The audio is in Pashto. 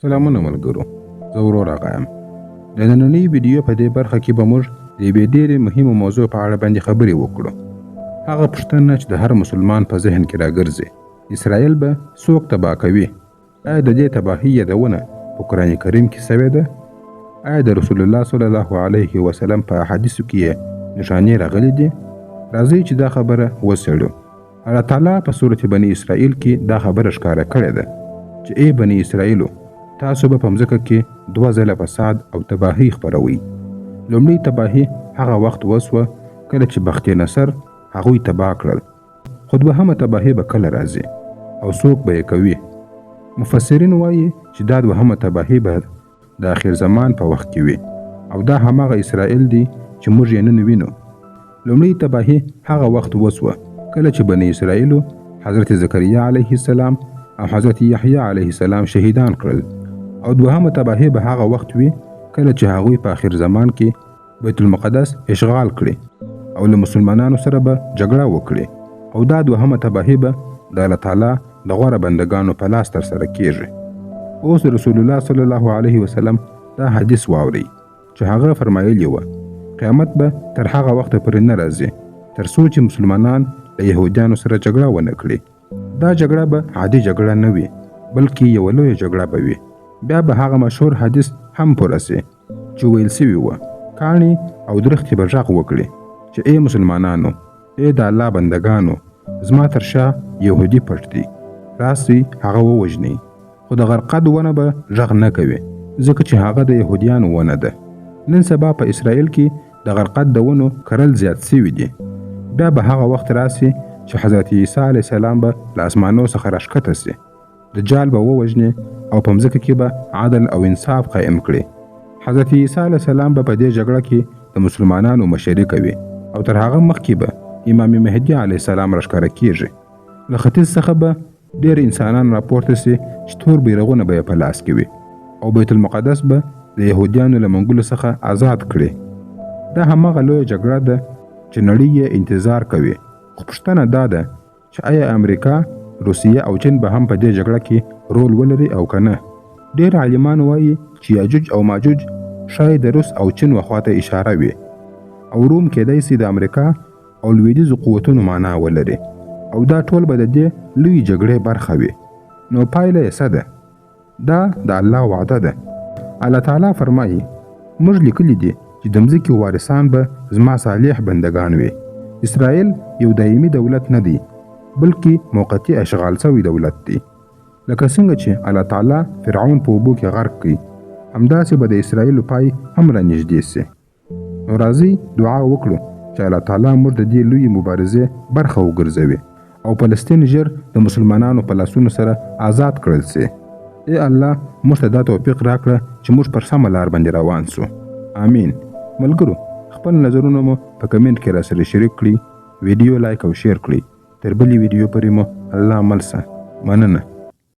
سلامونه ملګرو، زه ورور آغا یم. د نننۍ ویډیو په دې برخه کې به موږ د یوې ډېرې مهمه موضوع په اړه باندې خبرې وکړو. هغه پوښتنه چې د هر مسلمان په ذهن کې راګرځي، اسرائیل به څوک تباه کوي؟ آیا د دې تباهۍ یادونه په قرآن کریم کې سوې ده؟ آیا د رسول الله صلی الله علیه وسلم په احادیثو کې نښانې راغلي دي؟ راځئ چې دا خبره وڅېړو. الله تعالی په سورة بني اسرائیل کې دا خبره ښکاره کړې ده چې ای بني اسرائیلو، تاسو به په مځکه کې 2 ځله فساد او تباهي خپروئ. لومړی تباهي هغه وخت وسوه کله چې بخت نصر هغوی تباه کړل، خو دوهمه تباهي به کله راځي او څوک به یې کوي؟ مفسرین وایي چې دا دوهمه تباهي به د اخر زمان په وخت کې وي، او دا هماغه اسرائیل دی چې موږ یې نن وینو. لومړی تباهي هغه وخت وسوه کله چې بني اسرائیلو حضرت زکریا علیه السلام او حضرت یحیی علیه السلام شهیدان کړل، او دوهمه تباهي به هغه وخت وي کله چې هغوی په آخر زمان کې بیت المقدس اشغال کړي او له مسلمانانو سره به جګړه وکړي، او دا دوهمه تباهي به د الله تعالی د غوره بندگانو په لاس ترسره کیږي. اوس رسول الله صلی الله علیه وسلم دا حدیث واوري چې هغه فرمایلی و قیامت به تر هغه وخت پورې نه راځي تر څو چې مسلمانان له یهودیانو سره جګړه ونه کړي. دا جګړه به عادي جګړه نه وي، بلکې یوه لویه جګړه به وي. بیا به هغه مشهور حدیث هم پوره سي چې ویل سوي وه کاڼي او درختې به غږ وکړي چې ای مسلمانانو، ای د الله بندګانو، زما تر شا یهودي پټ دی، راسئ هغه ووژنئ. خو د غرقد ونه به غږ نه کوي ځکه چې هغه د یهودیانو ونه ده. نن سبا په اسرائیل کې د غرقد د ونو کرل زیات سوي دي. بیا به هغه وخت راسي چې حضرت عیسی علیه السلام به له اسمانو څخه راښکته سي، دجال به ووژني او په مځکه کې به عدل او انصاف قائم کړي. حضرت عیسی علیه السلام به په دې جګړه کې د مسلمانانو مشري کوي، او تر هغه مخکې به امام مهدي علیه السلام راښکاره کیږي. له ختیځ څخه به ډېر انسانان راپورته سي چې تور بیرغونه به یې په لاس کې وي، او بیت المقدس به د یهودیانو له منګولو څخه آزاد کړي. دا هماغه لویه جګړه ده چې نړۍ یې انتظار کوي. خو پوښتنه دا ده چې آیا امریکا، روسیه او چین به هم په دې جګړه کې رول ولري او که نه؟ ډېر عالمان وایي چې یاجوج او ماجوج شاید د روس او چین وخواته اشاره وي، او روم کېدای سي د امریکا او لویدیځو قوتونو معنا ولري، او دا ټول به د دې لوی جګړې برخه وي. نو پایله یې څه ده؟ دا د الله وعده ده. الله تعالی فرمایي موږ لیکلي دي چې د مځکې وارثان به زما صالح بندگان وي. اسرائیل یو دایمي دولت نه دی، بلکې موقتي اشغال شوی دولت دی. لکه څنګه چې الله تعالی فرعون په اوبو کې غرق کړي، همداسې به د اسرائیلو پای هم رانږدې سي. نو راځئ دعا وکړو چې الله تعالی موږ د دې لویې مبارزې برخه وګرځوي او فلسطین ژر د مسلمانانو په لاسونو سره آزاد کړل سي. ای الله، موږ ته دا توفیق راکړه چې موږ پر سمه لار باندې روان سو. آمین. ملګرو، خپل نظرونه مو په کمنټ کې راسره شریک کړئ، ویډیو لایک او شیر کړئ. تر بلې ویډیو پورې مو الله مل شه. مننه.